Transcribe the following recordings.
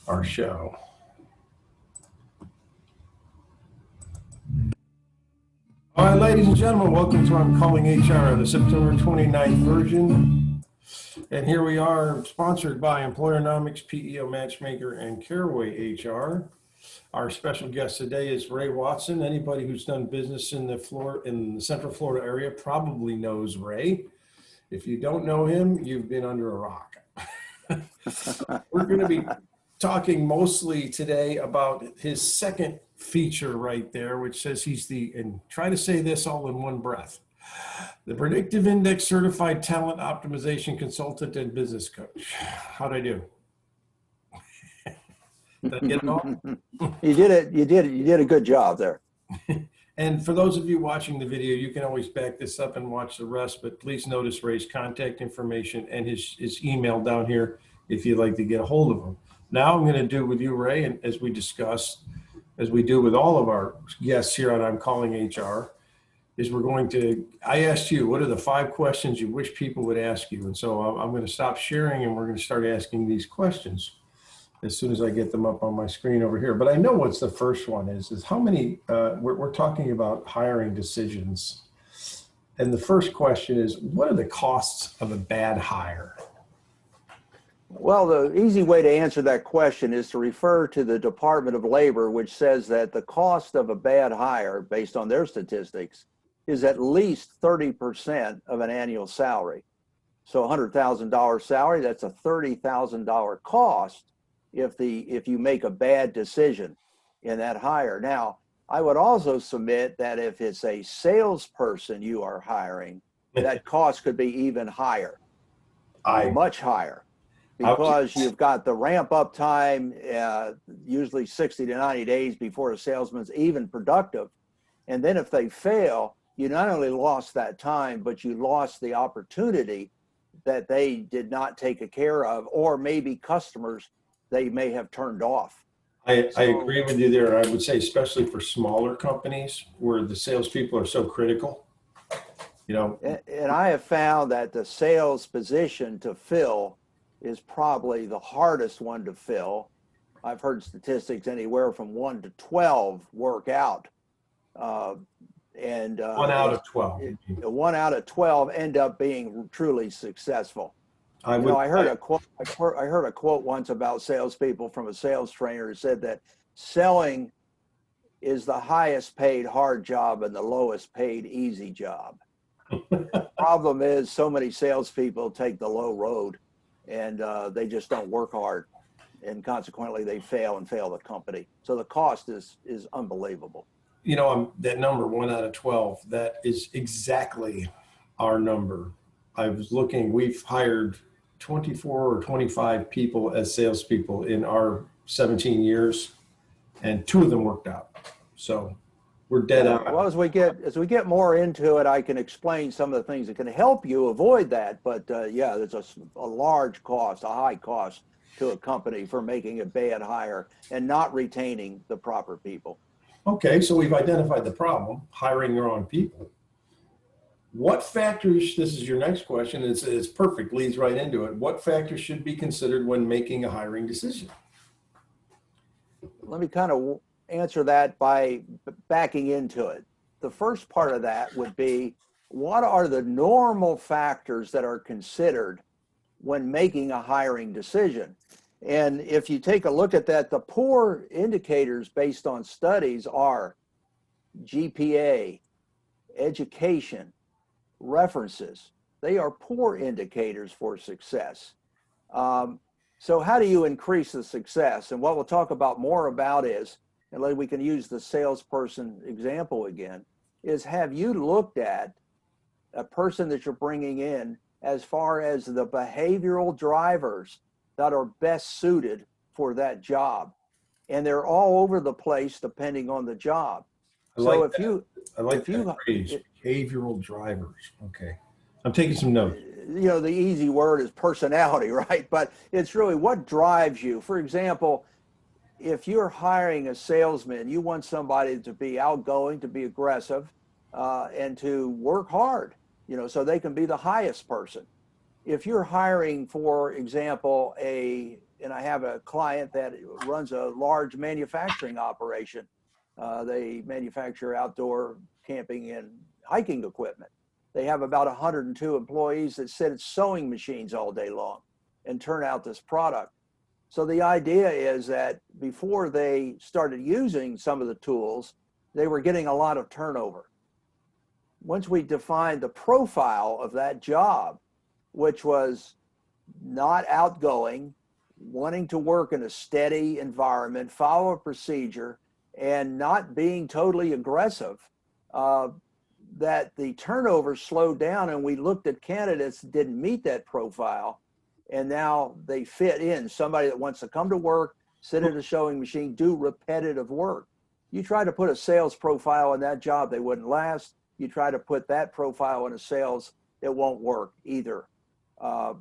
our show. All right, ladies and gentlemen, welcome to I'm Calling HR, the September 29th version. And here we are, sponsored by Employernomics, PEO Matchmaker, and Caraway HR. Our special guest today is Ray Watson. Anybody who's done business in the Central Florida area probably knows Ray. If you don't know him, you've been under a rock. We're going to be talking mostly today about his second feature right there, which says and try to say this all in one breath, the Predictive Index Certified Talent Optimization Consultant and Business Coach. How'd I do? Did I get it all? You did a good job there. And for those of you watching the video, you can always back this up and watch the rest, but please notice Ray's contact information and his email down here if you'd like to get a hold of him. Now I'm going to do with you, Ray, and as we discussed, as we do with all of our guests here on I'm Calling HR, is I asked you, what are the 5 questions you wish people would ask you? And so I'm going to stop sharing and we're going to start asking these questions as soon as I get them up on my screen over here. But I know what's the first one is how many, we're talking about hiring decisions. And the first question is, what are the costs of a bad hire? Well, the easy way to answer that question is to refer to the Department of Labor, which says that the cost of a bad hire, based on their statistics, is at least 30% of an annual salary. So $100,000 salary, that's a $30,000 cost if you make a bad decision in that hire. Now, I would also submit that if it's a salesperson you are hiring, that cost could be even higher, much higher, because you've got the ramp up time, usually 60 to 90 days before a salesman's even productive. And then if they fail, you not only lost that time, but you lost the opportunity that they did not take care of, or maybe customers they may have turned off. I agree with you there. I would say, especially for smaller companies where the salespeople are so critical, And I have found that the sales position to fill is probably the hardest one to fill. I've heard statistics anywhere from 1 to 12 work out. 1 out of 12. 1 out of 12 end up being truly successful. I heard a quote once about salespeople from a sales trainer who said that selling is the highest paid hard job and the lowest paid easy job. Problem is, so many salespeople take the low road, and they just don't work hard, and consequently they fail the company. So the cost is unbelievable. That number 1 out of 12, that is exactly our number. I was looking, we've hired 24 or 25 people as salespeople in our 17 years, and 2 of them worked out. So we're dead on. Well, as we get more into it, I can explain some of the things that can help you avoid that. But there's a large cost, a high cost to a company for making a bad hire and not retaining the proper people. Okay, so we've identified the problem, hiring the wrong people. What factors, this is your next question, it's perfect, leads right into it. What factors should be considered when making a hiring decision? Let me kind of answer that by backing into it. The first part of that would be, what are the normal factors that are considered when making a hiring decision? And if you take a look at that, the poor indicators based on studies are GPA, education, references. They are poor indicators for success. So how do you increase the success? And what we'll talk about more about is, and we can use the salesperson example again, is have you looked at a person that you're bringing in as far as the behavioral drivers that are best suited for that job? And they're all over the place depending on the job. I like that phrase, behavioral drivers. Okay. I'm taking some notes. The easy word is personality, right? But it's really what drives you. For example, if you're hiring a salesman, you want somebody to be outgoing, to be aggressive, and to work hard, so they can be the highest person. If you're hiring, for example, a and I have a client that runs a large manufacturing operation. They manufacture outdoor camping and hiking equipment. They have about 102 employees that sit at sewing machines all day long and turn out this product. So the idea is that before they started using some of the tools, they were getting a lot of turnover. Once we defined the profile of that job, which was not outgoing, wanting to work in a steady environment, follow a procedure, and not being totally aggressive, that the turnover slowed down, and we looked at candidates that didn't meet that profile, and now they fit in. Somebody that wants to come to work, sit at a sewing machine, do repetitive work. You try to put a sales profile in that job, they wouldn't last. You try to put that profile in a sales, it won't work either.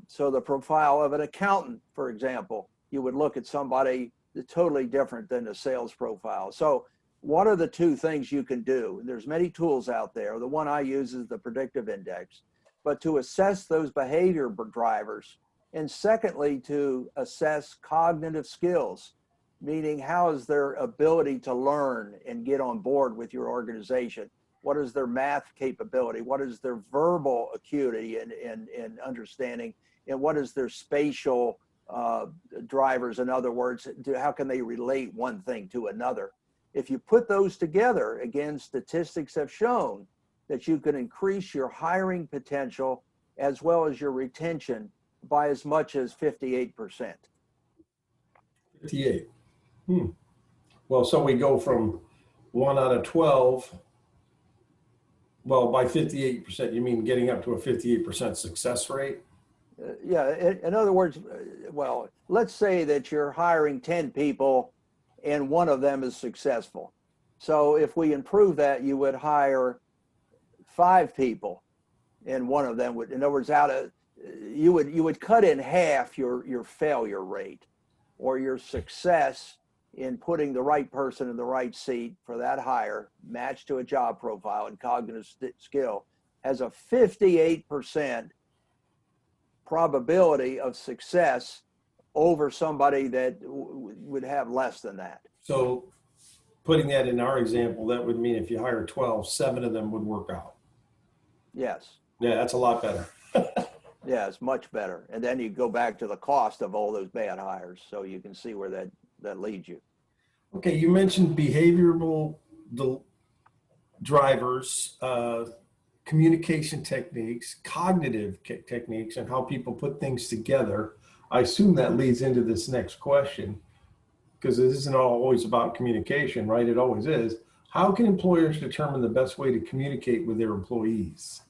So the profile of an accountant, for example, you would look at somebody that's totally different than the sales profile. So what are the two things you can do? There's many tools out there. The one I use is the Predictive Index, but to assess those behavior drivers. And secondly, to assess cognitive skills, meaning how is their ability to learn and get on board with your organization? What is their math capability? What is their verbal acuity and understanding? And what is their spatial drivers? In other words, how can they relate one thing to another? If you put those together, again, statistics have shown that you can increase your hiring potential as well as your retention by as much as 58%. 58. Well, so we go from 1 out of 12. Well, by 58%, you mean getting up to a 58% success rate? Yeah, in other words, well, let's say that you're hiring 10 people and one of them is successful. So if we improve that, you would hire 5 people and one of them would, in other words, you would cut in half your failure rate, or your success in putting the right person in the right seat for that hire, matched to a job profile and cognitive skill, has a 58% probability of success over somebody that would have less than that. So putting that in our example, that would mean if you hire 12, 7 of them would work out. Yes. Yeah, that's a lot better. Yeah, it's much better. And then you go back to the cost of all those bad hires, so you can see where that leads you. Okay, you mentioned behavioral drivers, communication techniques, cognitive techniques, and how people put things together. I assume that leads into this next question, because it isn't always about communication, right? It always is. How can employers determine the best way to communicate with their employees?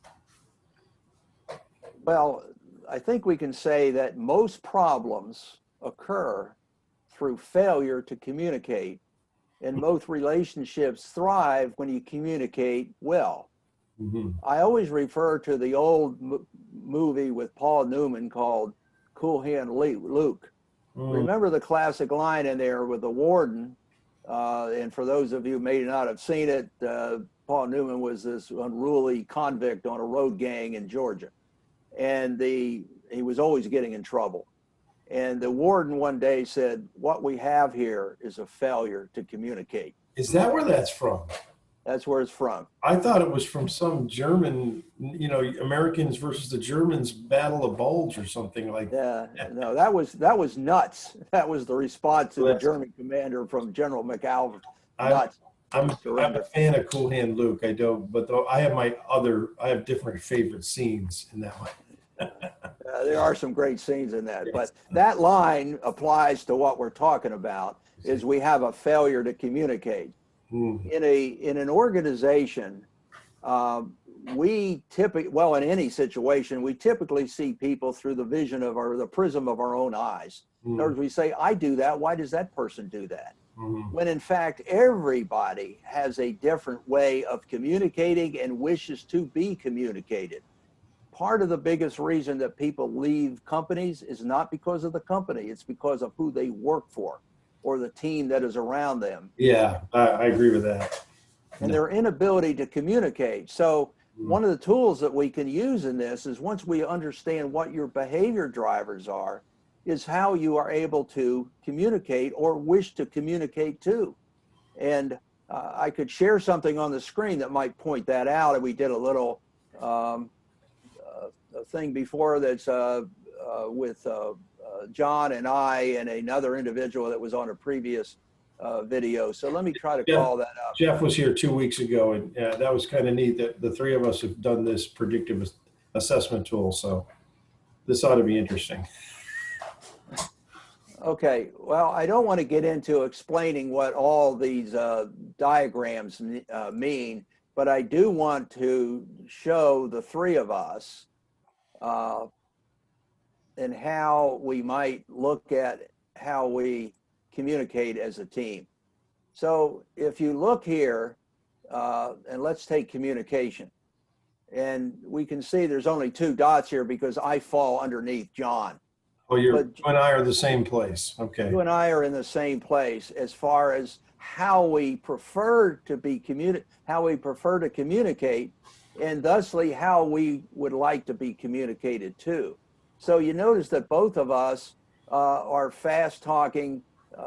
Well, I think we can say that most problems occur through failure to communicate, and most relationships thrive when you communicate well. Mm-hmm. I always refer to the old movie with Paul Newman called Cool Hand Luke. Remember the classic line in there with the warden, and for those of you who may not have seen it, Paul Newman was this unruly convict on a road gang in Georgia, and he was always getting in trouble. And the warden one day said, "What we have here is a failure to communicate." Is that where that's from? That's where it's from. I thought it was from some German, Americans versus the Germans Battle of Bulge or something like that. Yeah, no, that was nuts. That was the response to the German commander from General McAllen. Nuts. I'm a fan of Cool Hand Luke. I don't, but I have different favorite scenes in that one. There are some great scenes in that, but that line applies to what we're talking about. Is we have a failure to communicate. In an organization, in any situation, we typically see people through the vision of the prism of our own eyes. In other words, we say, "I do that. Why does that person do that?" When in fact, everybody has a different way of communicating and wishes to be communicated. Part of the biggest reason that people leave companies is not because of the company, it's because of who they work for or the team that is around them. Yeah, I agree with that. And their inability to communicate. So one of the tools that we can use in this is, once we understand what your behavior drivers are, is how you are able to communicate or wish to communicate to. And I could share something on the screen that might point that out. And we did a little thing before that's with John and I and another individual that was on a previous video. So let me try to call that up. Jeff was here 2 weeks ago, and that was kind of neat that the three of us have done this predictive assessment tool. So this ought to be interesting. Okay, well, I don't want to get into explaining what all these diagrams mean, but I do want to show the three of us and how we might look at how we communicate as a team. So if you look here, and let's take communication, and we can see there's only 2 dots here because I fall underneath John. Oh, you and I are the same place. Okay. You and I are in the same place as far as how we prefer to be communicate, and thusly how we would like to be communicated to. So you notice that both of us are fast talking.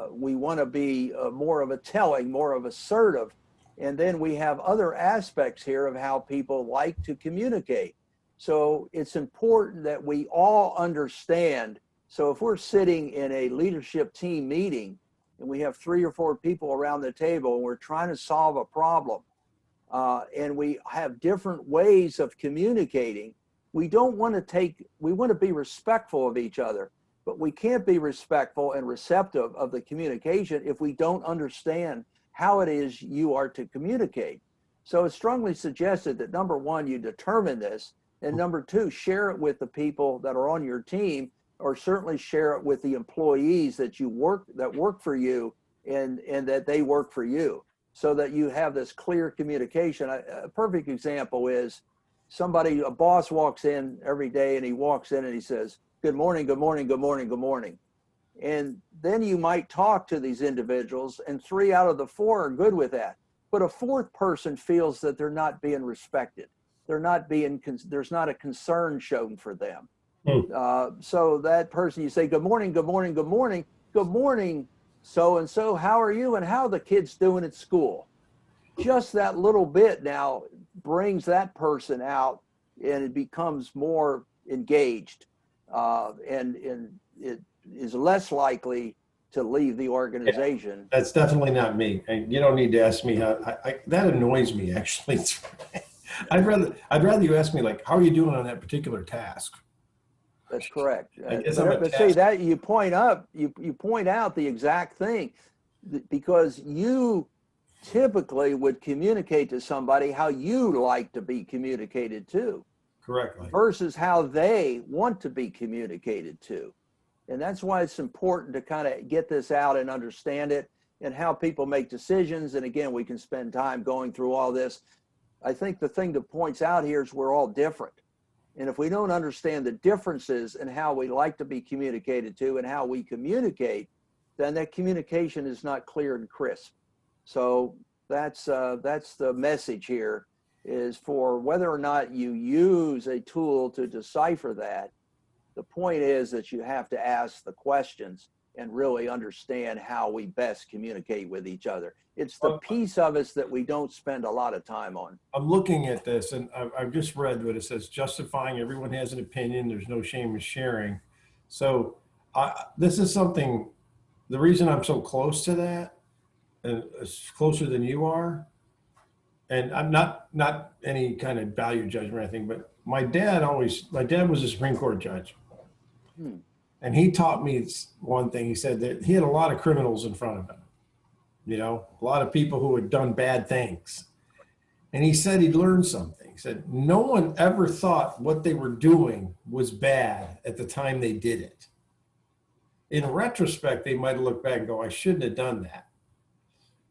We want to be more of a telling, more of assertive. And then we have other aspects here of how people like to communicate. So it's important that we all understand. So if we're sitting in a leadership team meeting and we have 3 or 4 people around the table and we're trying to solve a problem and we have different ways of communicating, we want to be respectful of each other, but we can't be respectful and receptive of the communication if we don't understand how it is you are to communicate. So it's strongly suggested that number 1, you determine this, and number 2, share it with the people that are on your team, or certainly share it with the employees that work for you and that they work for you, so that you have this clear communication. A perfect example is a boss walks in every day and he walks in and he says, "Good morning, good morning, good morning, good morning." And then you might talk to these individuals and 3 out of the 4 are good with that. But a 4th person feels that they're not being respected. There's not a concern shown for them. So that person, you say, "Good morning, good morning, good morning, good morning, so-and-so, how are you and how are the kids doing at school?" Just that little bit now brings that person out and it becomes more engaged and it is less likely to leave the organization. Yeah, that's definitely not me. And you don't need to ask me how. That annoys me, actually. I'd rather you ask me, like, how are you doing on that particular task? That's correct. But see that you point out the exact thing, because you typically would communicate to somebody how you like to be communicated to. Correctly. Versus how they want to be communicated to. And that's why it's important to kind of get this out and understand it and how people make decisions. And again, we can spend time going through all this. I think the thing that points out here is we're all different. And if we don't understand the differences in how we like to be communicated to and how we communicate, then that communication is not clear and crisp. So that's the message here, is for whether or not you use a tool to decipher that, the point is that you have to ask the questions and really understand how we best communicate with each other. It's the piece of us that we don't spend a lot of time on. I'm looking at this and I've just read what it says: justifying, everyone has an opinion, there's no shame in sharing. So this is something, the reason I'm so close to that, and closer than you are, and I'm not any kind of value judgment or anything, but my dad was a Supreme Court judge. And he taught me one thing. He said that he had a lot of criminals in front of him, a lot of people who had done bad things. And he said he'd learned something. He said, no one ever thought what they were doing was bad at the time they did it. In retrospect, they might have looked back and go, I shouldn't have done that.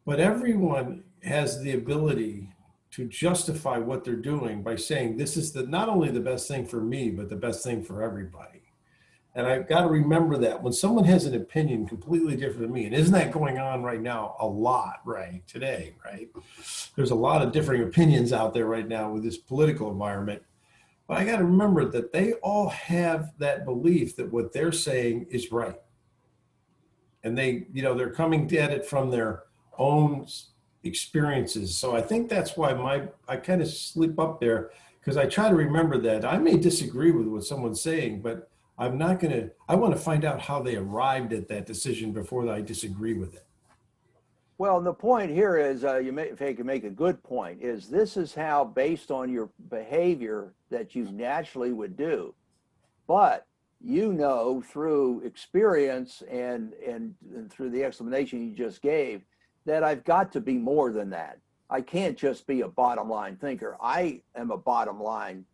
But everyone has the ability to justify what they're doing by saying, this is not only the best thing for me, but the best thing for everybody. And I've got to remember that when someone has an opinion completely different than me, and isn't that going on right now a lot, right, today, right? There's a lot of differing opinions out there right now with this political environment. But I got to remember that they all have that belief that what they're saying is right. And they, they're coming at it from their own experiences. So I think that's why I kind of slip up there, because I try to remember that I may disagree with what someone's saying, but I want to find out how they arrived at that decision before I disagree with it. Well, the point here is, if I can make a good point, is this is how, based on your behavior that you naturally would do, but through experience and through the explanation you just gave, that I've got to be more than that. I can't just be a bottom line thinker. I am a bottom line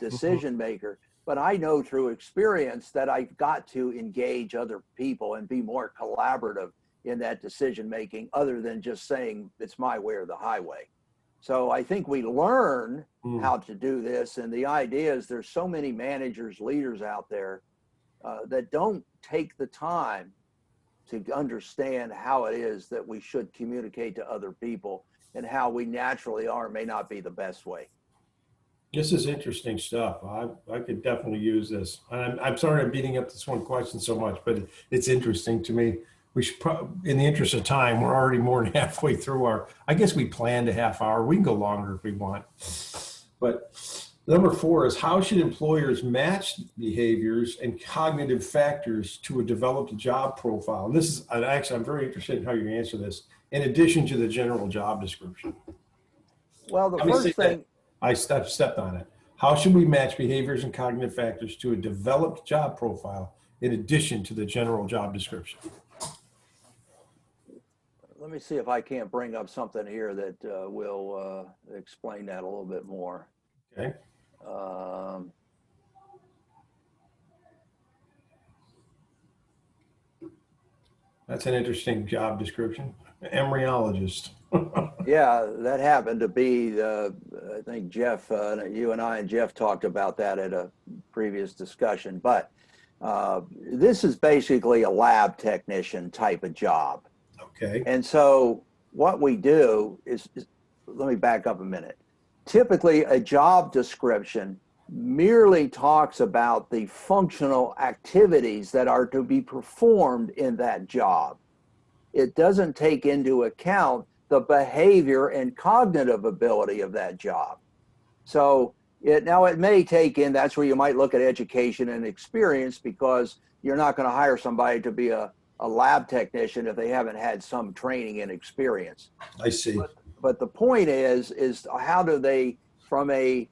decision maker, but I know through experience that I've got to engage other people and be more collaborative in that decision making, other than just saying it's my way or the highway. So I think we learn how to do this. And the idea is there's so many managers, leaders out there that don't take the time to understand how it is that we should communicate to other people, and how we naturally are may not be the best way. This is interesting stuff. I could definitely use this. I'm sorry I'm beating up this one question so much, but it's interesting to me. We should in the interest of time, we're already more than halfway through I guess we planned a half hour. We can go longer if we want. But number 4 is, how should employers match behaviors and cognitive factors to a developed job profile? And this is, I'm very interested in how you answer this, in addition to the general job description. Well, the first thing, I stepped on it. How should we match behaviors and cognitive factors to a developed job profile in addition to the general job description? let me see if I can't bring up something here that will explain that a little bit more. Okay. That's an interesting job description. Embryologist. Yeah, that happened to be, I think Jeff, you and I and Jeff talked about that at a previous discussion, but this is basically a lab technician type of job. Okay. And so what we do is, let me back up a minute. Typically, a job description merely talks about the functional activities that are to be performed in that job. It doesn't take into account the behavior and cognitive ability of that job. So it may take in, that's where you might look at education and experience, because you're not going to hire somebody to be a lab technician if they haven't had some training and experience. I see. But the point is how do they, from a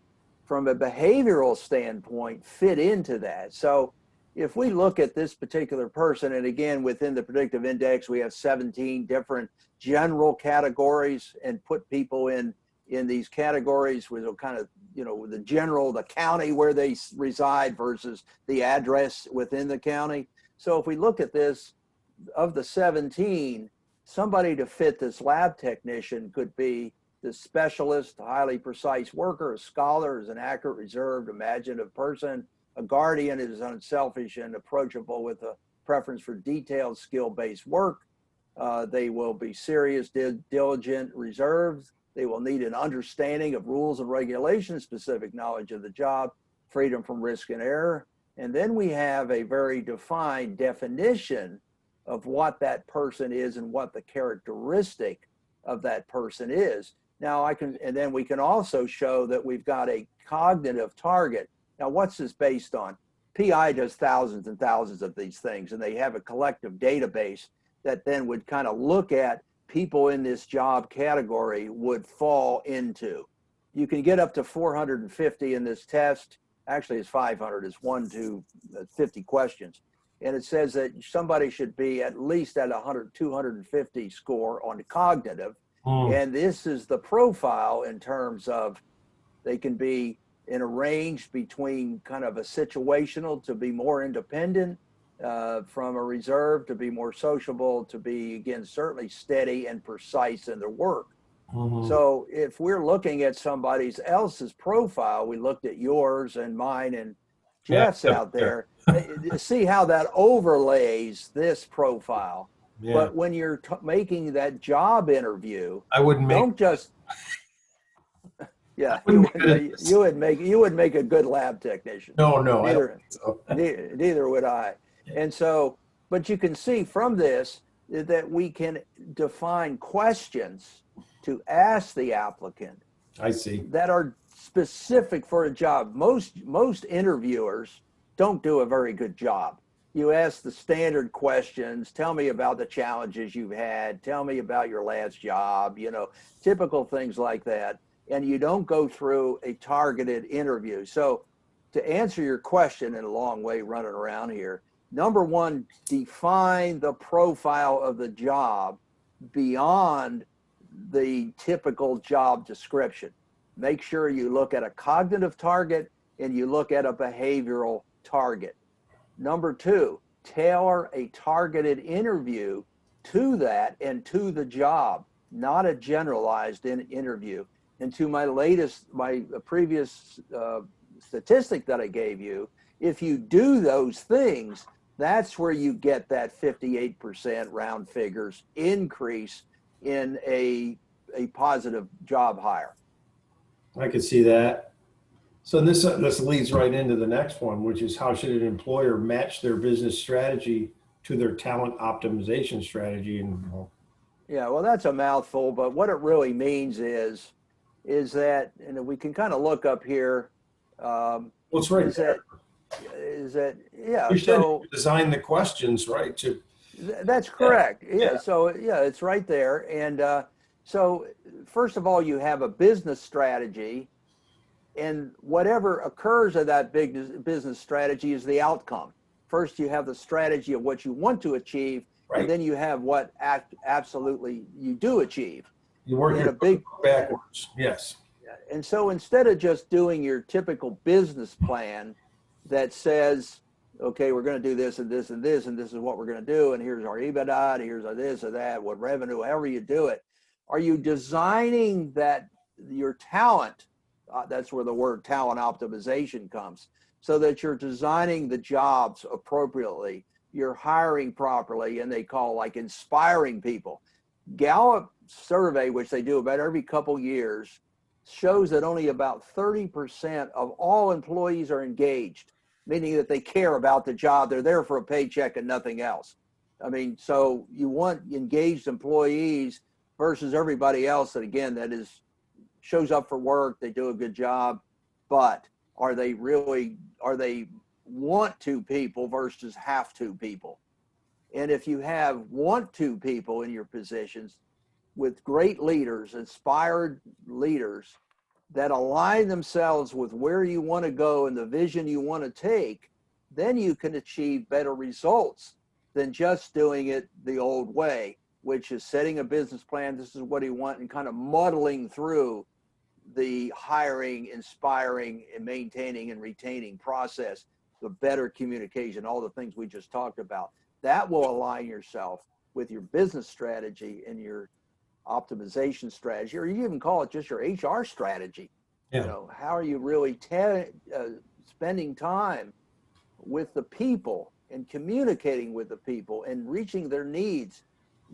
behavioral standpoint, fit into that? So if we look at this particular person, and again, within the predictive index, we have 17 different general categories, and put people in these categories with kind of, the general, the county where they reside versus the address within the county. So if we look at this, of the 17, somebody to fit this lab technician could be the specialist, a highly precise worker, a scholar is an accurate, reserved, imaginative person. A guardian is unselfish and approachable with a preference for detailed, skill-based work. They will be serious, diligent, reserved. They will need an understanding of rules and regulations, specific knowledge of the job, freedom from risk and error. And then we have a very defined definition of what that person is and what the characteristic of that person is. Now and then we can also show that we've got a cognitive target. Now, what's this based on? PI does thousands and thousands of these things, and they have a collective database that then would kind of look at people in this job category would fall into. You can get up to 450 in this test. Actually, it's 500. It's 1 to 50 questions. And it says that somebody should be at least at 250 score on cognitive. And this is the profile in terms of they can be in a range between kind of a situational to be more independent, from a reserve to be more sociable, to be, again, certainly steady and precise in their work. So if we're looking at somebody else's profile, we looked at yours and mine and Jeff's out there, see how that overlays this profile. Yeah. But when you're making that job interview, I wouldn't don't just Yeah, Wouldn't be good at this. you would make a good lab technician. No, no, I don't Neither think so. neither would I. And so, but you can see from this that we can define questions to ask the applicant I see. that are specific for a job. Most interviewers don't do a very good job. You ask the standard questions, tell me about the challenges you've had, tell me about your last job, typical things like that. And you don't go through a targeted interview. So to answer your question in a long way running around here, number one, define the profile of the job beyond the typical job description. Make sure you look at a cognitive target and you look at a behavioral target. Number two, tailor a targeted interview to that and to the job, not a generalized interview. And to my previous statistic that I gave you, if you do those things, that's where you get that 58% round figures increase in a positive job hire. I could see that. So this leads right into the next one, which is how should an employer match their business strategy to their talent optimization strategy? And Yeah, well, that's a mouthful, but what it really means is that, and we can kind of look up here, well, it's right is there. yeah, You said so you design the questions, right? that's correct. Yeah, so yeah, it's right there. And so first of all, you have a business strategy, and whatever occurs of that big business strategy is the outcome. First, you have the strategy of what you want to achieve, Right. and then you have what absolutely you do achieve. You work In your a big backwards. Yes. And so instead of just doing your typical business plan that says, okay, we're going to do this and this and this, and this is what we're going to do, and here's our EBITDA, and here's our this or that, what revenue, however you do it, are you designing that your talent, that's where the word talent optimization comes, so that you're designing the jobs appropriately, you're hiring properly, and they call like inspiring people. Gallup survey, which they do about every couple years, shows that only about 30% of all employees are engaged, meaning that they care about the job. They're there for a paycheck and nothing else. I mean, so you want engaged employees versus everybody else that, again, that is shows up for work, they do a good job, but are they want to people versus have to people? And if you have want to people in your positions with great leaders, inspired leaders that align themselves with where you want to go and the vision you want to take, then you can achieve better results than just doing it the old way, which is setting a business plan. This is what you want, and kind of muddling through the hiring, inspiring, and maintaining and retaining process, the better communication, all the things we just talked about. That will align yourself with your business strategy and your optimization strategy, or you even call it just your HR strategy. Yeah. How are you really spending time with the people and communicating with the people and reaching their needs?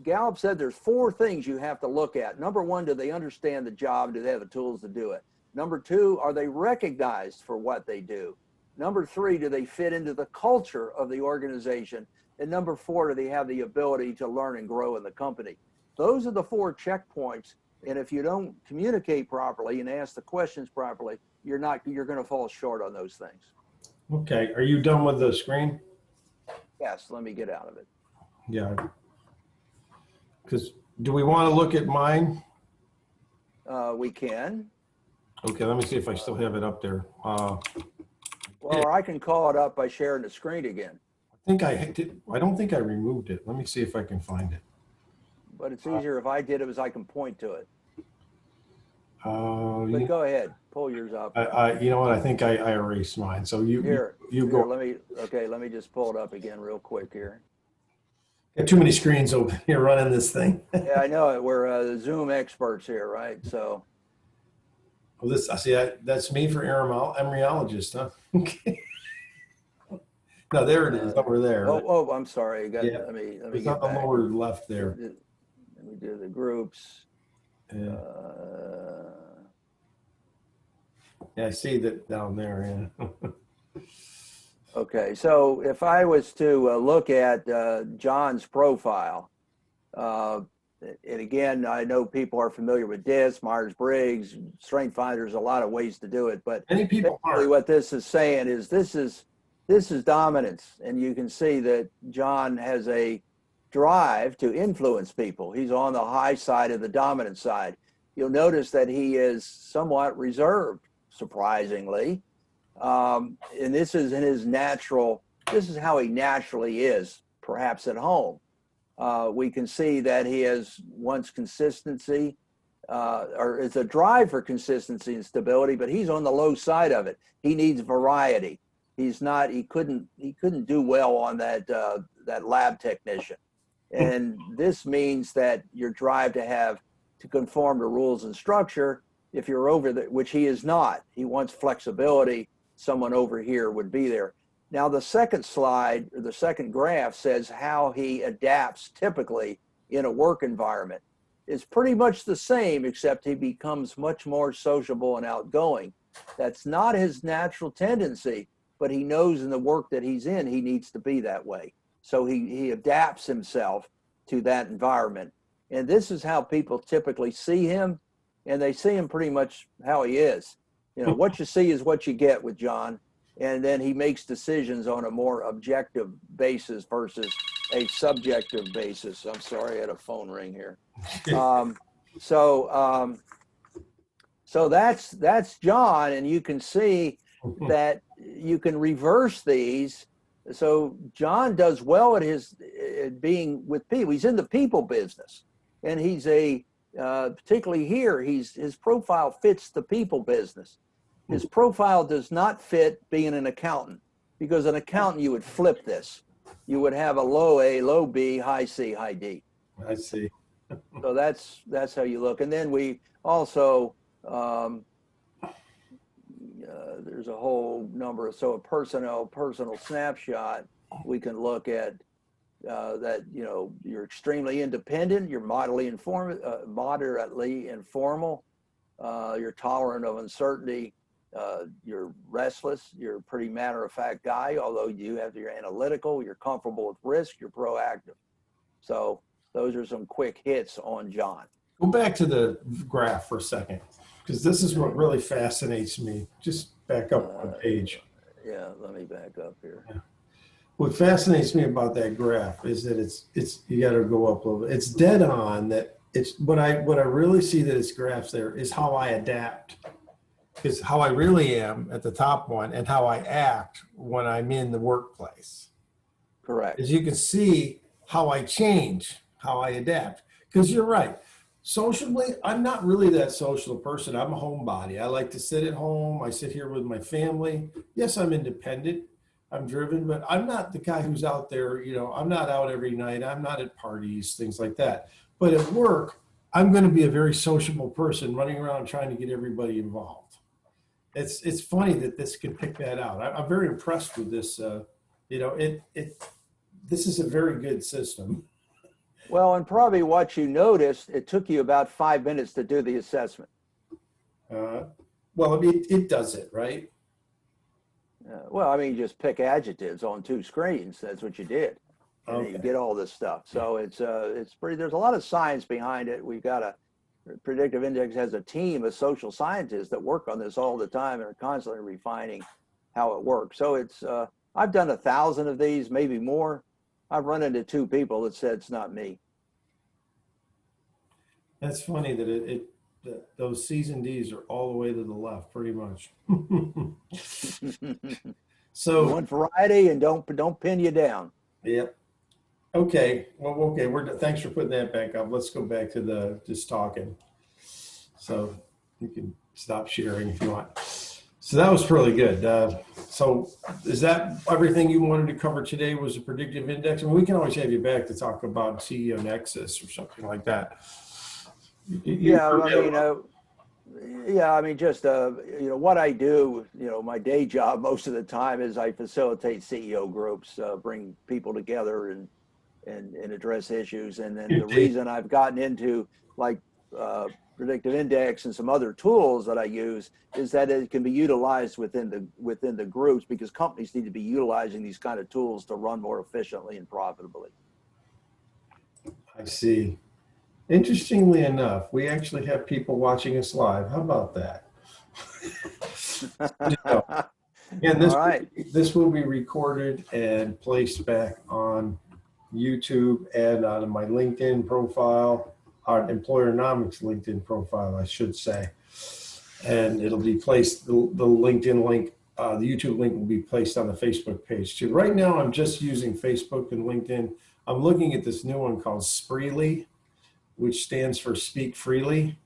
Gallup said there's 4 things you have to look at. Number one, do they understand the job? Do they have the tools to do it? Number 2, are they recognized for what they do? Number 3, do they fit into the culture of the organization? And number 4, do they have the ability to learn and grow in the company? Those are the 4 checkpoints. And if you don't communicate properly and ask the questions properly, you're going to fall short on those things. Okay. Are you done with the screen? Yes, let me get out of it. Yeah. Because do we want to look at mine? We can. Okay. Let me see if I still have it up there. Well, or I can call it up by sharing the screen again. I think I did. I don't think I removed it. Let me see if I can find it. But it's easier if I did it, as I can point to it. But go ahead, pull yours up. You know what? I think I erased mine. So you go. Let me just pull it up again real quick here. Got too many screens open here running this thing. Yeah, I know it. We're Zoom experts here, right? So. Well, I see that's me for embryologist, huh? Okay. No, there it is over there. Oh, I'm sorry. Yeah. Let me it's get on the back. lower left there. Let me do the groups. Yeah. Yeah, I see that down there. Yeah. Okay, so if I was to look at John's profile, uh, and again, I know people are familiar with DISC, Myers-Briggs, Strength Finders, a lot of ways to do it, but Many people basically aren't. what this is saying is this is dominance, and you can see that John has a drive to influence people. He's on the high side of the dominant side. You'll notice that he is somewhat reserved, surprisingly, and this is in his natural. This is how he naturally is, perhaps at home. We can see that he has wants consistency, or it's a drive for consistency and stability, but he's on the low side of it. He needs variety. He's not. He couldn't do well on that lab technician, and this means that your drive to conform to rules and structure. If you're over the, which he is not, he wants flexibility. Someone over here would be there. Now, the second slide, or the second graph, says how he adapts typically in a work environment. It's pretty much the same, except he becomes much more sociable and outgoing. That's not his natural tendency, but he knows in the work that he's in, he needs to be that way. So he adapts himself to that environment. And this is how people typically see him, and they see him pretty much how he is. You know, what you see is what you get with John. And then he makes decisions on a more objective basis versus a subjective basis. I'm sorry, I had a phone ring here. Um, so so that's John, and you can see that you can reverse these. So John does well at being with people. He's in the people business, and he's particularly here. His profile fits the people business. His profile does not fit being an accountant, because an accountant, you would flip this. You would have a low A, low B, high C, high D. I see. So that's how you look. And then we also, there's a whole number of, so a personal snapshot, we can look at that, you know, you're extremely independent, you're moderately informal, you're tolerant of uncertainty, you're restless, you're a pretty matter-of-fact guy, although you're analytical, you're comfortable with risk, you're proactive. So those are some quick hits on John. Go back to the graph for a second, because this is what really fascinates me. Just back up one page. Yeah, let me back up here. Yeah. What fascinates me about that graph is that it's you got to go up a little bit. It's dead on that. It's what I really see that it's graphs there is how I adapt. Is how I really am at the top one, and how I act when I'm in the workplace. Correct. As you can see, how I change, how I adapt. Because you're right. Socially, I'm not really that social person. I'm a homebody. I like to sit at home. I sit here with my family. Yes, I'm independent. I'm driven, but I'm not the guy who's out there. You know, I'm not out every night. I'm not at parties, things like that. But at work, I'm going to be a very sociable person running around trying to get everybody involved. It's funny that this can pick that out. I'm very impressed with this. You know, this is a very good system. Well, and probably what you noticed, it took you about 5 minutes to do the assessment. Well, I mean, it does it, right? Well, I mean, just pick adjectives on 2 screens. That's what you did. And Okay. you get all this stuff. So it's pretty, there's a lot of science behind it. We've got Predictive Index has a team of social scientists that work on this all the time and are constantly refining how it works. So I've done 1,000 of these, maybe more. I've run into 2 people that said it's not me. That's funny that those C's and D's are all the way to the left, pretty much. So you want variety, and don't pin you down. Yep. Okay. Well, okay. Thanks for putting that back up. Let's go back to just talking. So you can stop sharing if you want. So that was really good. So is that everything you wanted to cover today was a predictive index? And we can always have you back to talk about CEO Nexus or something like that. I mean, just, you know, what I do, you know, my day job most of the time is I facilitate CEO groups, bring people together and address issues. And then the reason I've gotten into, like, Predictive Index and some other tools that I use is that it can be utilized within the groups, because companies need to be utilizing these kind of tools to run more efficiently and profitably. I see. Interestingly enough, we actually have people watching us live. How about that? And All right. this will be recorded and placed back on YouTube and on my LinkedIn profile, our Employernomics LinkedIn profile, I should say. And it'll be placed, the LinkedIn link, the YouTube link will be placed on the Facebook page too. Right now, I'm just using Facebook and LinkedIn. I'm looking at this new one called Spreely, which stands for Speak Freely.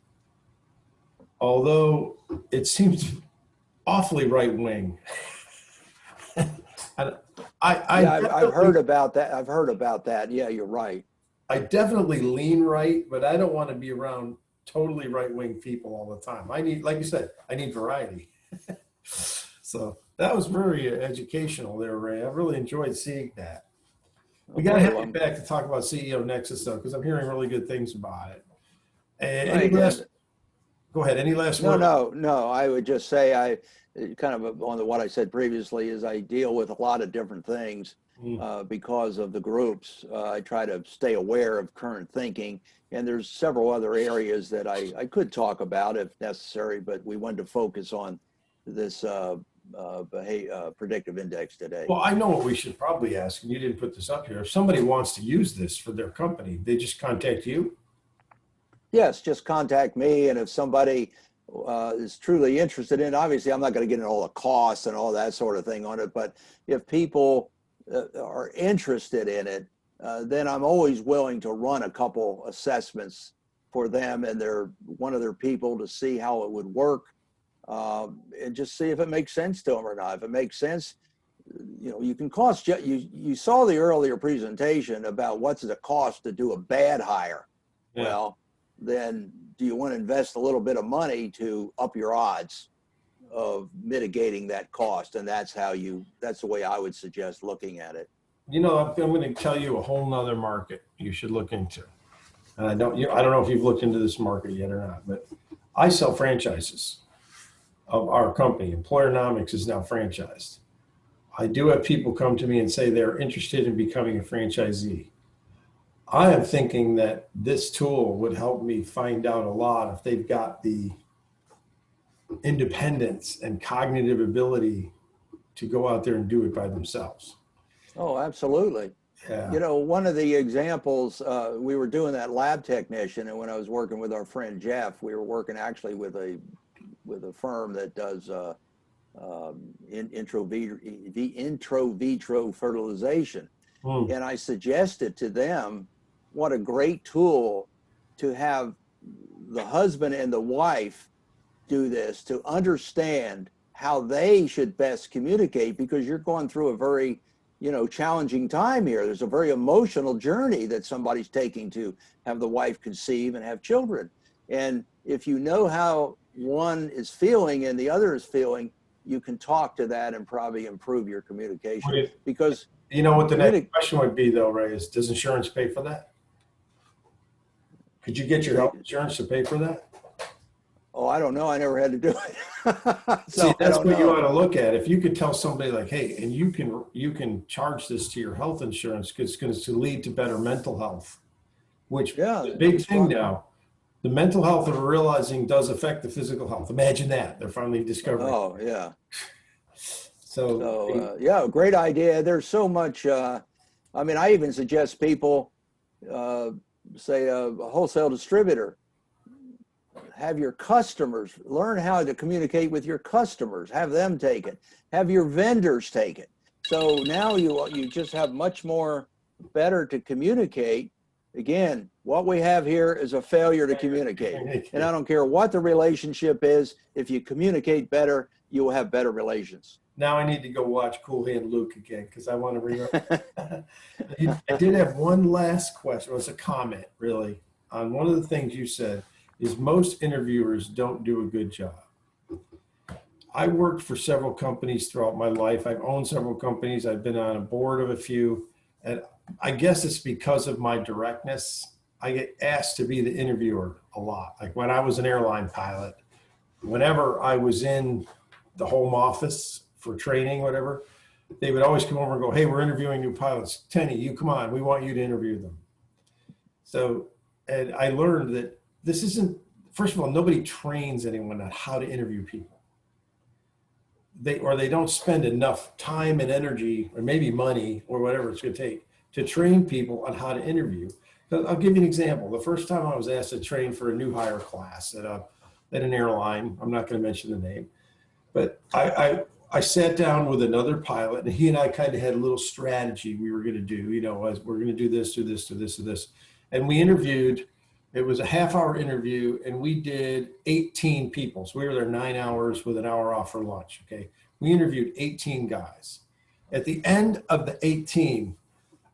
Although it seems awfully right-wing. I've heard about that. I've heard about that. Yeah, you're right. I definitely lean right, but I don't want to be around totally right-wing people all the time. I need, like you said, I need variety. So that was very educational there, Ray. I really enjoyed seeing that. We got to have you back to talk about CEO Nexus, though, because I'm hearing really good things about it. And go ahead. Any last words? No. I would just say I kind of on what I said previously is I deal with a lot of different things because of the groups. I try to stay aware of current thinking, and there's several other areas that I could talk about if necessary, but we wanted to focus on this predictive index today. Well, I know what we should probably ask, and you didn't put this up here. If somebody wants to use this for their company, they just contact you? Yes, just contact me, and if somebody is truly interested in, obviously I'm not going to get into all the costs and all that sort of thing on it, but if people are interested in it, then I'm always willing to run a couple assessments for them and one of their people to see how it would work, and just see if it makes sense to them or not. If it makes sense, you can cost, you saw the earlier presentation about what's the cost to do a bad hire. Yeah. Well, then do you want to invest a little bit of money to up your odds of mitigating that cost? And that's the way I would suggest looking at it. I'm going to tell you a whole nother market you should look into. And I don't know if you've looked into this market yet or not, but I sell franchises of our company. Employernomics is now franchised. I do have people come to me and say they're interested in becoming a franchisee. I am thinking that this tool would help me find out a lot if they've got the independence and cognitive ability to go out there and do it by themselves. Oh, absolutely. Yeah. One of the examples, we were doing that lab technician, and when I was working with our friend Jeff, we were working actually with a firm that does intro vitro fertilization. And I suggested to them what a great tool to have the husband and the wife do this, to understand how they should best communicate, because you're going through a very, challenging time here. There's a very emotional journey that somebody's taking to have the wife conceive and have children. And if you know how one is feeling and the other is feeling, you can talk to that and probably improve your communication. Because what the next question would be, though, Ray, is does insurance pay for that? Could you get your health insurance to pay for that? Oh, I don't know. I never had to do it. See, that's what you ought to look at. If you could tell somebody like, hey, and you can charge this to your health insurance because it's going to lead to better mental health, which the big thing now. The mental health of realizing does affect the physical health. Imagine that. They're finally discovering. Oh, yeah. So yeah, great idea. There's so much. I even suggest people, say a wholesale distributor, have your customers learn how to communicate with your customers, have them take it, have your vendors take it. So now you just have much more better to communicate. Again, what we have here is a failure to communicate. And I don't care what the relationship is, if you communicate better, you will have better relations. Now I need to go watch Cool Hand Luke again because I want to remember. I did have one last question. It was a comment, really, on one of the things you said is most interviewers don't do a good job. I worked for several companies throughout my life. I've owned several companies. I've been on a board of a few. And I guess it's because of my directness I get asked to be the interviewer a lot. Like when I was an airline pilot, whenever I was in the home office for training, whatever, they would always come over and go, "Hey, we're interviewing new pilots. Tenny, you come on. We want you to interview them." So, and I learned that this isn't, first of all, nobody trains anyone on how to interview people. They don't spend enough time and energy or maybe money or whatever it's going to take to train people on how to interview. I'll give you an example. The first time I was asked to train for a new hire class at an airline, I'm not going to mention the name, but I sat down with another pilot, and he and I kind of had a little strategy we were going to do. As we're going to do this, do this, do this, do this, and we interviewed. It was a half-hour interview, and we did 18 people. So we were there 9 hours with an hour off for lunch. Okay, we interviewed 18 guys. At the end of the 18,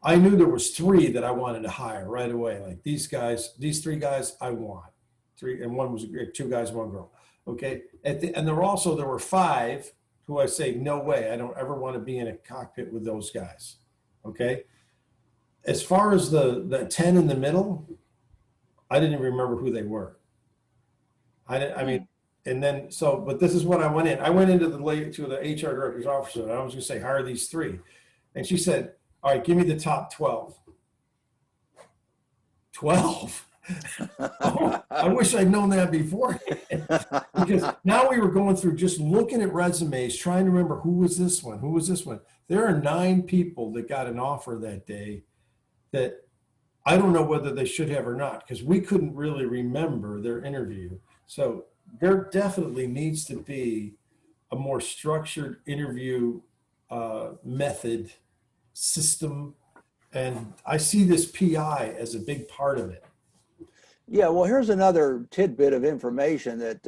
I knew there was 3 that I wanted to hire right away. Like these 3 guys, I want 3, and one was 2 guys, 1 girl. Okay, and there were 5 who I say, no way, I don't ever want to be in a cockpit with those guys. Okay, as far as the 10 in the middle, I didn't even remember who they were. I mean, and then but this is what I went in. I went into to the HR director's office, and I was going to say, hire these 3, and she said, all right, give me the top 12. 12. Oh, I wish I'd known that before. Because now we were going through just looking at resumes, trying to remember who was this one, who was this one. There are 9 people that got an offer that day that I don't know whether they should have or not, because we couldn't really remember their interview. So there definitely needs to be a more structured interview method system. And I see this PI as a big part of it. Yeah, well, here's another tidbit of information that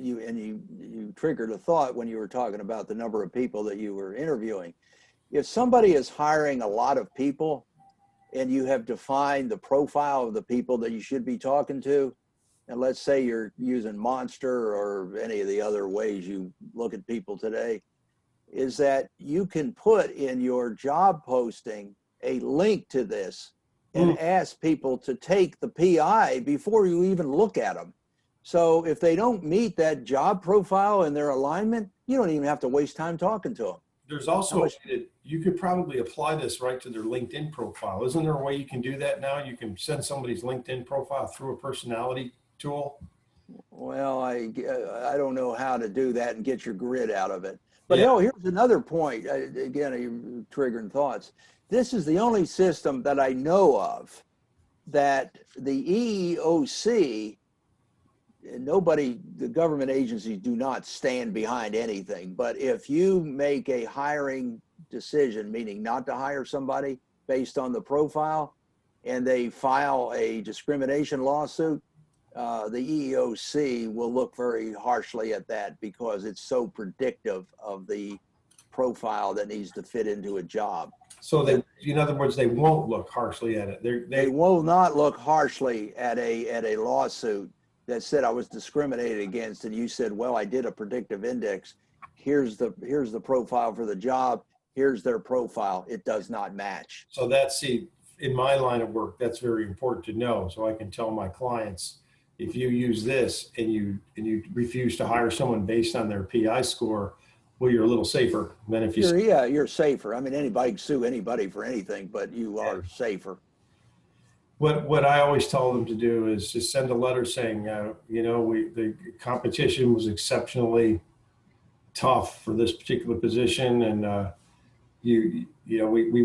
you triggered a thought when you were talking about the number of people that you were interviewing. If somebody is hiring a lot of people and you have defined the profile of the people that you should be talking to, and let's say you're using Monster or any of the other ways you look at people today, is that you can put in your job posting a link to this and ask people to take the PI before you even look at them. So if they don't meet that job profile and their alignment, you don't even have to waste time talking to them. There's also, you could probably apply this right to their LinkedIn profile. Isn't there a way you can do that now? You can send somebody's LinkedIn profile through a personality tool. Well, I don't know how to do that and get your grid out of it. But here's another point. Again, you're triggering thoughts. This is the only system that I know of that the EEOC, the government agencies do not stand behind anything. But if you make a hiring decision, meaning not to hire somebody based on the profile, and they file a discrimination lawsuit, the EEOC will look very harshly at that because it's so predictive of the profile that needs to fit into a job. So in other words, they won't look harshly at it. They will not look harshly at a lawsuit that said I was discriminated against, and you said, well, I did a predictive index. Here's the profile for the job. Here's their profile. It does not match. So in my line of work, that's very important to know. So I can tell my clients, if you use this and you refuse to hire someone based on their PI score, well, you're a little safer than if you. You're safer. I mean, anybody can sue anybody for anything, but you are safer. What I always tell them to do is just send a letter saying, the competition was exceptionally tough for this particular position, and we're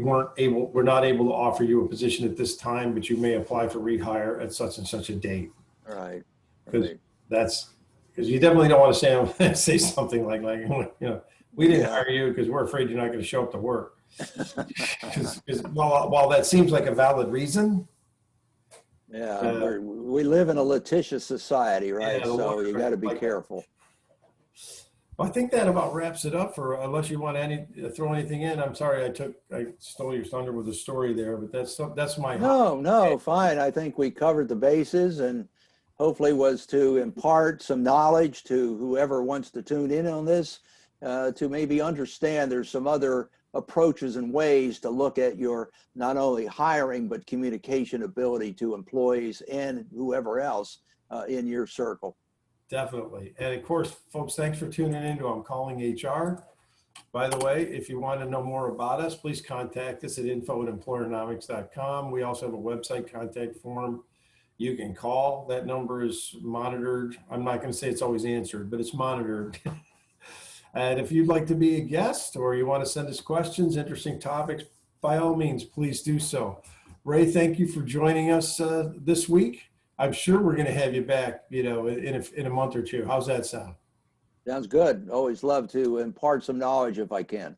not able to offer you a position at this time, but you may apply for rehire at such and such a date. Right. Because you definitely don't want to say something like we didn't hire you because we're afraid you're not going to show up to work. Because while that seems like a valid reason. Yeah, we live in a litigious society, right? Yeah, so you got to be careful. Well, I think that about wraps it up unless you want to throw anything in. I'm sorry I stole your thunder with the story there, but that's my. No, fine. I think we covered the bases, and hopefully was to impart some knowledge to whoever wants to tune in on this, to maybe understand there's some other approaches and ways to look at your not only hiring, but communication ability to employees and whoever else in your circle. Definitely. And of course, folks, thanks for tuning in to I'm Calling HR. By the way, if you want to know more about us, please contact us at info@employernomics.com. We also have a website contact form you can call. That number is monitored. I'm not going to say it's always answered, but it's monitored. And if you'd like to be a guest or you want to send us questions, interesting topics, by all means, please do so. Ray, thank you for joining us this week. I'm sure we're going to have you back, in a month or two. How's that sound? Sounds good. Always love to impart some knowledge if I can.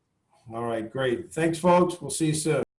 All right, great. Thanks, folks. We'll see you soon.